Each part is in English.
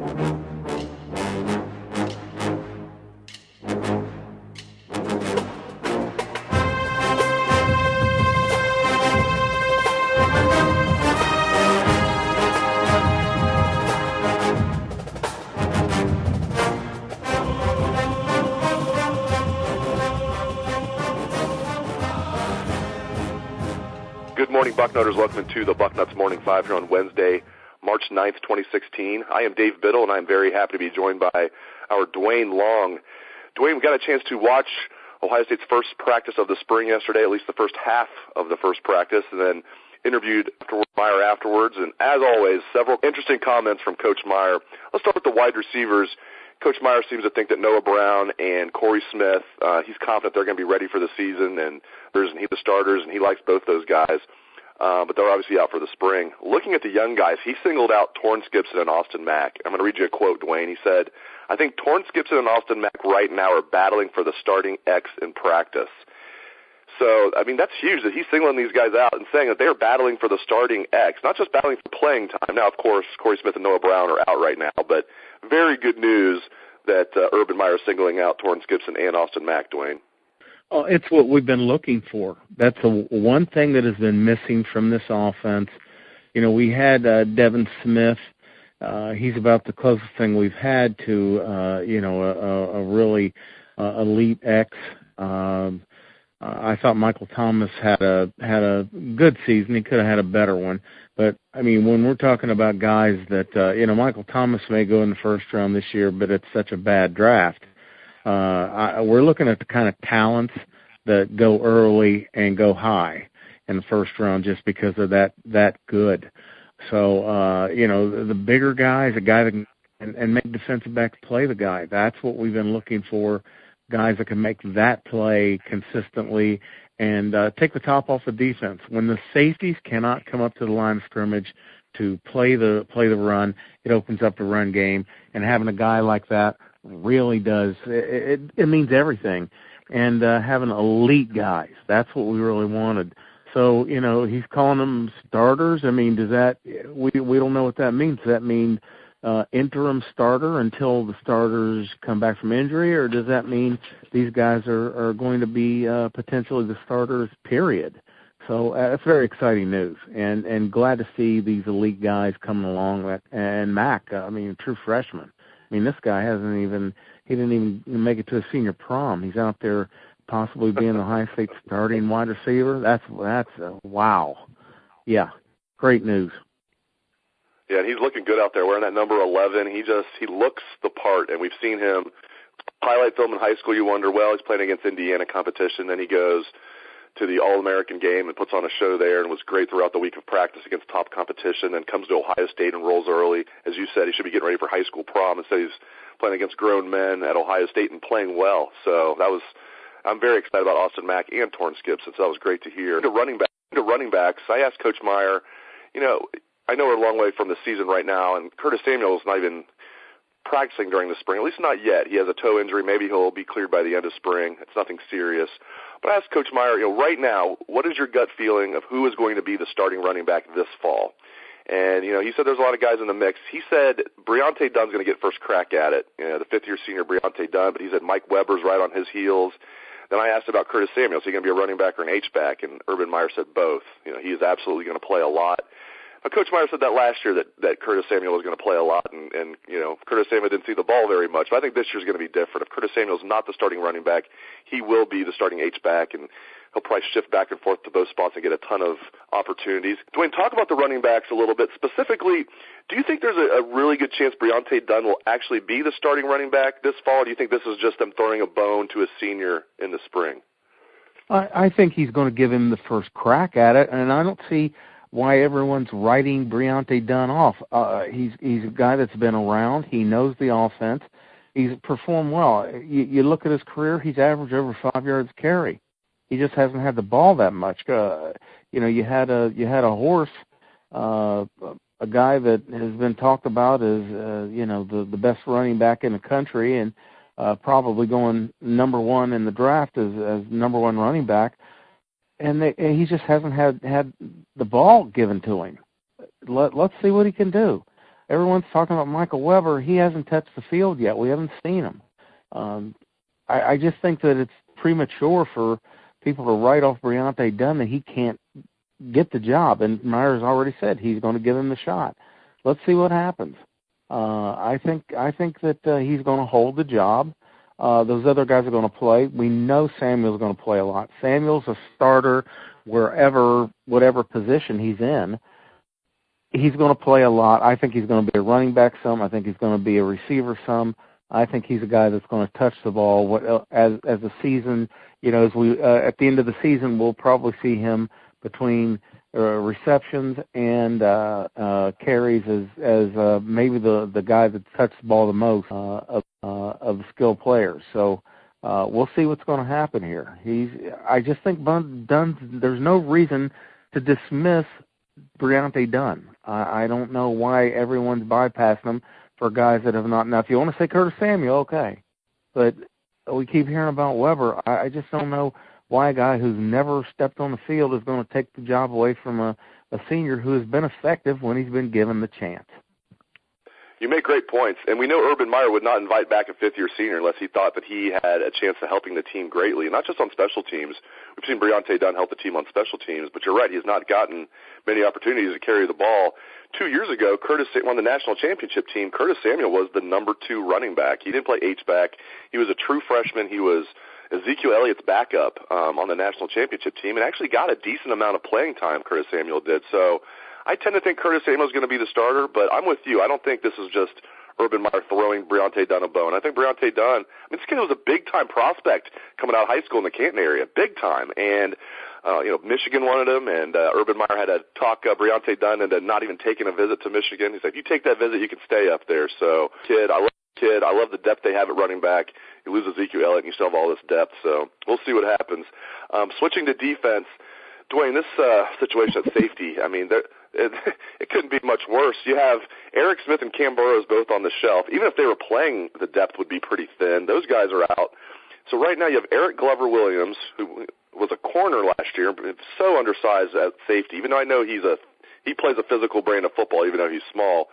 Good morning, Bucknutters. Welcome to the Bucknuts Morning 5 here on Wednesday, March 9th, 2016. I am Dave Biddle, and I'm very happy to be joined by our Duane Long. Duane, we got a chance to watch Ohio State's first practice of the spring yesterday, at least the first half of the first practice, and then interviewed Urban Meyer afterwards. And as always, several interesting comments from Coach Meyer. Let's start with the wide receivers. Coach Meyer seems to think that Noah Brown and Corey Smith, he's confident they're going to be ready for the season, and he's the starters, and he likes both those guys. But they're obviously out for the spring. Looking at the young guys, he singled out Torrance, Gibson, and Austin Mack. I'm going to read you a quote, Duane. He said, "I think Torrance, Gibson, and Austin Mack right now are battling for the starting X in practice." So, I mean, that's huge that he's singling these guys out and saying that they're battling for the starting X, not just battling for playing time. Now, of course, Corey Smith and Noah Brown are out right now, but very good news that Urban Meyer is singling out Torrance, Gibson, and Austin Mack, Duane. Oh, it's what we've been looking for. That's the one thing that has been missing from this offense. You know, we had Devin Smith. He's about the closest thing we've had to, a really elite X. I thought Michael Thomas had a good season. He could have had a better one. But, I mean, when we're talking about guys that, Michael Thomas may go in the first round this year, but it's such a bad draft. We're looking at the kind of talents that go early and go high in the first round just because of that good. So, the bigger guys, a guy that can and make defensive backs play the guy. That's what we've been looking for, guys that can make that play consistently and take the top off the defense. When the safeties cannot come up to the line of scrimmage to play the run, it opens up the run game, and having a guy like that really does it means everything. And having elite guys, that's what we really wanted. So, he's calling them starters. I mean, does that we don't know what that means. Does that mean interim starter until the starters come back from injury, or does that mean these guys are going to be potentially the starters, period? So that's very exciting news, and glad to see these elite guys coming along. And Mack, true freshman. I mean, this guy didn't even make it to a senior prom. He's out there possibly being the Ohio State starting wide receiver. That's wow. Yeah, great news. Yeah, and he's looking good out there wearing that number 11. He looks the part, and we've seen him highlight film in high school. You wonder, well, he's playing against Indiana competition. Then he goes to the All-American game and puts on a show there and was great throughout the week of practice against top competition, then comes to Ohio State and rolls early. As you said, he should be getting ready for high school prom. Instead, he's playing against grown men at Ohio State and playing well. So I'm very excited about Austin Mack and Torrance Gibson, so that was great to hear. To running backs, I asked Coach Meyer, I know we're a long way from the season right now, and Curtis Samuel's not even practicing during the spring, at least not yet. He has a toe injury. Maybe he'll be cleared by the end of spring. It's nothing serious. But I asked Coach Meyer, right now, what is your gut feeling of who is going to be the starting running back this fall? And, he said there's a lot of guys in the mix. He said Breonte Dunn's going to get first crack at it, the fifth-year senior Breonte Dunn, but he said Mike Weber's right on his heels. Then I asked about Curtis Samuel. Is he going to be a running back or an H-back? And Urban Meyer said both. He is absolutely going to play a lot. Coach Meyer said that last year that Curtis Samuel was going to play a lot, and Curtis Samuel didn't see the ball very much. But I think this year's going to be different. If Curtis Samuel's not the starting running back, he will be the starting H-back, and he'll probably shift back and forth to both spots and get a ton of opportunities. Duane, talk about the running backs a little bit. Specifically, do you think there's a really good chance Breonte Dunn will actually be the starting running back this fall, or do you think this is just them throwing a bone to a senior in the spring? I think he's going to give him the first crack at it, and I don't see why everyone's writing Breonte Dunn off. He's a guy that's been around. He knows the offense. He's performed well. You look at his career, he's averaged over 5 yards carry. He just hasn't had the ball that much. You had a horse, a guy that has been talked about as the best running back in the country, and probably going number one in the draft as number one running back. And he just hasn't had the ball given to him. Let's see what he can do. everyone's talking about Michael Weber. He hasn't touched the field yet. We haven't seen him. I just think that it's premature for people to write off Briante Dunn that he can't get the job. And Meyer's already said he's going to give him the shot. Let's see what happens. I think that he's going to hold the job. Those other guys are going to play. We know Samuel's going to play a lot. Samuel's a starter whatever position he's in. He's going to play a lot. I think he's going to be a running back some. I think he's going to be a receiver some. I think he's a guy that's going to touch the ball. As the season, as we at the end of the season, we'll probably see him between receptions and carries as maybe the guy that touched the ball the most of the skilled players. So we'll see what's going to happen here. I just think Dunn. There's no reason to dismiss Briante Dunn. I don't know why everyone's bypassing him for guys that have not. Now, if you want to say Curtis Samuel, okay. But we keep hearing about Weber. I just don't know why a guy who's never stepped on the field is going to take the job away from a senior who has been effective when he's been given the chance. You make great points, and we know Urban Meyer would not invite back a fifth-year senior unless he thought that he had a chance of helping the team greatly, not just on special teams. We've seen Briante Dunn help the team on special teams, but you're right, he has not gotten many opportunities to carry the ball. 2 years ago, Curtis won the national championship team. Curtis Samuel was the number 2 running back. He didn't play H-back. He was a true freshman. He was Ezekiel Elliott's backup on the national championship team and actually got a decent amount of playing time, Curtis Samuel did. So I tend to think Curtis Samuel is going to be the starter, but I'm with you. I don't think this is just Urban Meyer throwing Briante Dunn a bone. I think Briante Dunn, this kid was a big-time prospect coming out of high school in the Canton area, big time. And, Michigan wanted him, and Urban Meyer had to talk Briante Dunn into not even taking a visit to Michigan. He said, if you take that visit, you can stay up there. So, I love the depth they have at running back. You lose Ezekiel Elliott, and you still have all this depth. So we'll see what happens. Switching to defense, Duane, this situation at safety, it couldn't be much worse. You have Eric Smith and Cam Burrows both on the shelf. Even if they were playing, the depth would be pretty thin. Those guys are out. So right now you have Eric Glover-Williams, who was a corner last year, but so undersized at safety, even though I know he plays a physical brand of football, even though he's small.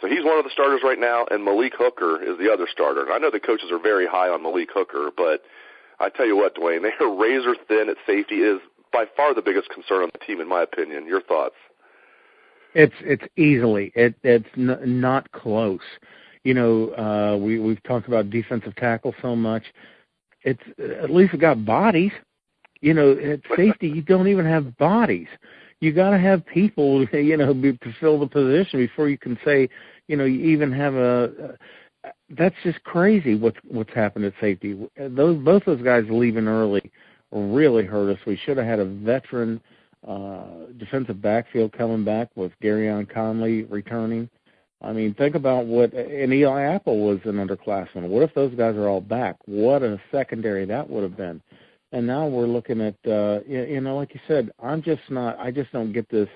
So he's one of the starters right now, and Malik Hooker is the other starter. And I know the coaches are very high on Malik Hooker, but I tell you what, Duane, they are razor thin at safety. It is by far the biggest concern on the team, in my opinion. Your thoughts? It's easily. It's not close. We've talked about defensive tackle so much. It's at least we got bodies. At safety, you don't even have bodies. You got to have people, to fill the position before you can say, you even have that's just crazy what's happened at safety. Both those guys leaving early really hurt us. We should have had a veteran defensive backfield coming back with Garyon Conley returning. Think about and Eli Apple was an underclassman. What if those guys are all back? What a secondary that would have been. And now we're looking at, like you said, I just don't get this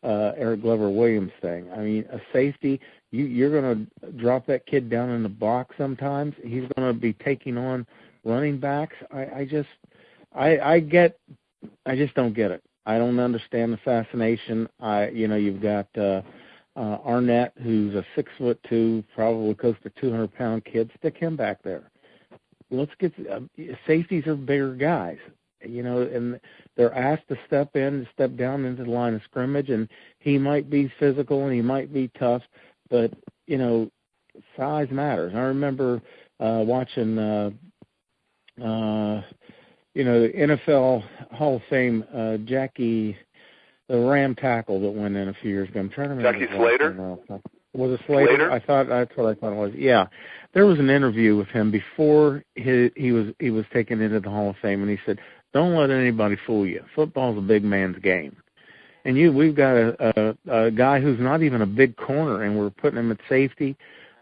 Eric Glover-Williams thing. A safety, you're going to drop that kid down in the box sometimes. He's going to be taking on running backs. I just don't get it. I don't understand the fascination. You've got Arnett, who's a 6'2", probably close to 200-pound kid. Stick him back there. Let's get safeties are bigger guys, and they're asked to step down into the line of scrimmage, and he might be physical and he might be tough, but size matters. I remember watching the NFL Hall of Fame Jackie, the Ram tackle that went in a few years ago. I'm trying to remember. Jackie Slater? Was it Slater? I thought that's what I thought it was. Yeah. There was an interview with him before he was taken into the Hall of Fame, and he said, "Don't let anybody fool you. Football's a big man's game." And we've got a guy who's not even a big corner, and we're putting him at safety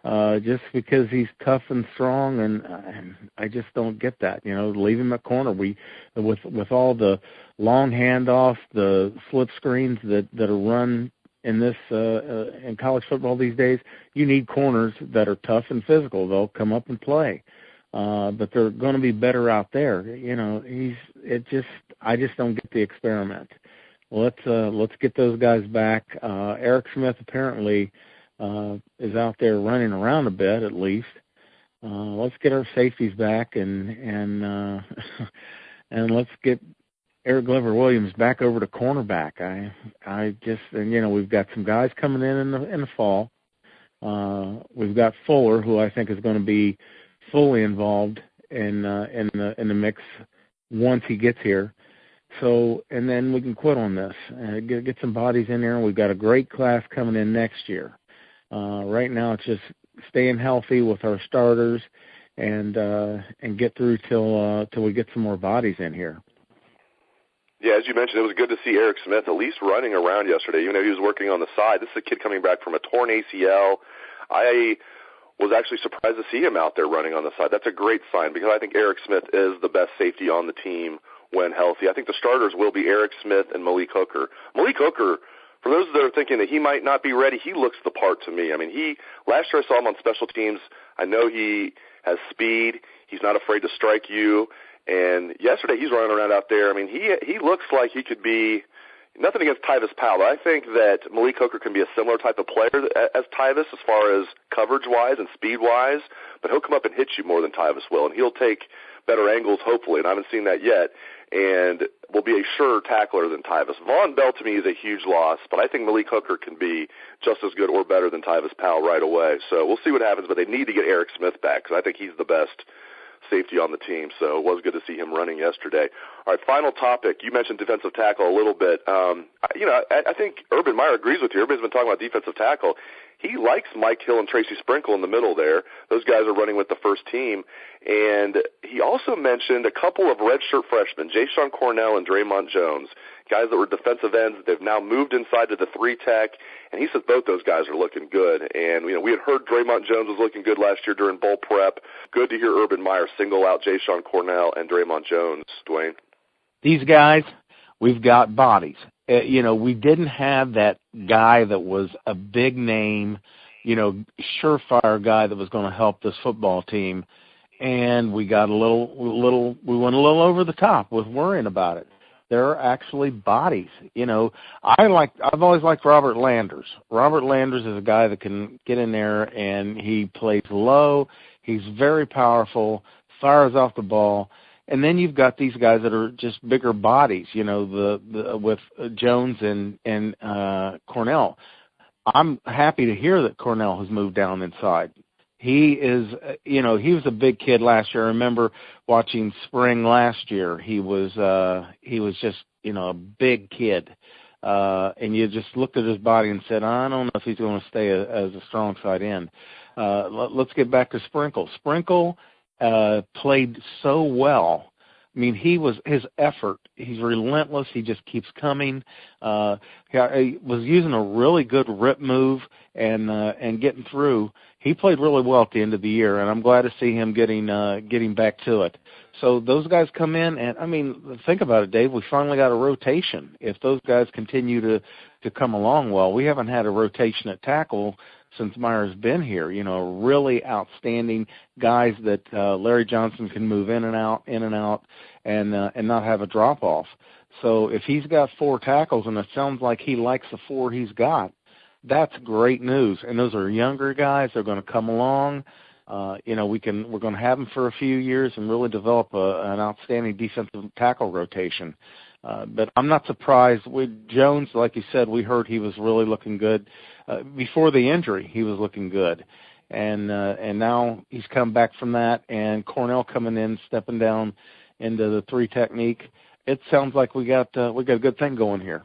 just because he's tough and strong, and I just don't get that. Leave him at corner. With all the long handoff, the slip screens that are run in this in college football these days, you need corners that are tough and physical. They'll come up and play, but they're going to be better out there. I just don't get the experiment. Let's get those guys back. Eric Smith apparently is out there running around a bit at least. Let's get our safeties back and let's get Eric Glover-Williams back over to cornerback. I just, and we've got some guys coming in the fall. We've got Fuller, who I think is going to be fully involved in the mix once he gets here. So, and then we can quit on this, get some bodies in there. We've got a great class coming in next year. Right now, it's just staying healthy with our starters and get through till we get some more bodies in here. Yeah, as you mentioned, it was good to see Eric Smith at least running around yesterday, even though he was working on the side. This is a kid coming back from a torn ACL. I was actually surprised to see him out there running on the side. That's a great sign because I think Eric Smith is the best safety on the team when healthy. I think the starters will be Eric Smith and Malik Hooker. Malik Hooker, for those that are thinking that he might not be ready, he looks the part to me. I mean, last year I saw him on special teams. I know he has speed. He's not afraid to strike you. And yesterday he's running around out there. I mean, he looks like he could be – nothing against Tyvis Powell, but I think that Malik Hooker can be a similar type of player as Tyvis as far as coverage-wise and speed-wise, but he'll come up and hit you more than Tyvis will, and he'll take better angles, hopefully, and I haven't seen that yet, and will be a surer tackler than Tyvis. Von Bell, to me, is a huge loss, but I think Malik Hooker can be just as good or better than Tyvis Powell right away. So we'll see what happens, but they need to get Eric Smith back because I think he's the best safety on the team, so it was good to see him running yesterday. All right, final topic. You mentioned defensive tackle a little bit. I think Urban Meyer agrees with you. Everybody's been talking about defensive tackle. He likes Mike Hill and Tracy Sprinkle in the middle there. Those guys are running with the first team. And he also mentioned a couple of redshirt freshmen, Jashon Cornell and Dre'Mont Jones, guys that were defensive ends. They've now moved inside to the 3-tech, and he says both those guys are looking good. And, we had heard Dre'Mont Jones was looking good last year during bowl prep. Good to hear Urban Meyer single out Jashon Cornell and Dre'Mont Jones, Duane. These guys, we've got bodies. We didn't have that guy that was a big name, surefire guy that was going to help this football team. And we got we went a little over the top with worrying about it. There are actually bodies. I've always liked Robert Landers. Robert Landers is a guy that can get in there and he plays low. He's very powerful, fires off the ball. And then you've got these guys that are just bigger bodies, with Jones and Cornell. I'm happy to hear that Cornell has moved down inside. He is, he was a big kid last year. I remember watching spring last year. He was just, a big kid. And you just looked at his body and said, I don't know if he's going to stay as a strong side end. Let's get back to Sprinkle. Sprinkle played so well. I mean, his effort, he's relentless. He just keeps coming. He was using a really good rip move and getting through. He played really well at the end of the year, and I'm glad to see him getting back to it. So those guys come in, and, I mean, think about it, Dave. We finally got a rotation. If those guys continue to come along well, we haven't had a rotation at tackle since Meyer's been here. Really outstanding guys that Larry Johnson can move in and out, and not have a drop-off. So if he's got 4 tackles, and it sounds like he likes the 4 he's got, that's great news. And those are younger guys. They're going to come along. We're going to have them for a few years and really develop an outstanding defensive tackle rotation. But I'm not surprised with Jones. Like you said, we heard he was really looking good. Before the injury, he was looking good. And now he's come back from that, and Cornell coming in, stepping down into the 3 technique. It sounds like we got a good thing going here.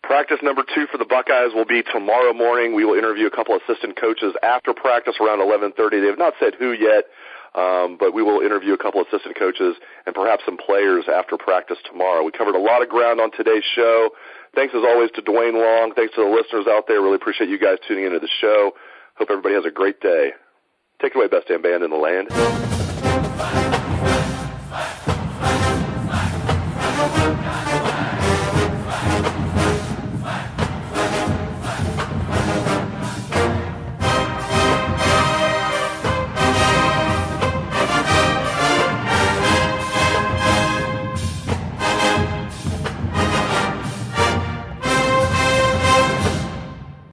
Practice number 2 for the Buckeyes will be tomorrow morning. We will interview a couple assistant coaches after practice around 11:30. They have not said who yet, but we will interview a couple assistant coaches and perhaps some players after practice tomorrow. We covered a lot of ground on today's show. Thanks, as always, to Duane Long. Thanks to the listeners out there. Really appreciate you guys tuning into the show. Hope everybody has a great day. Take it away, best damn band in the land.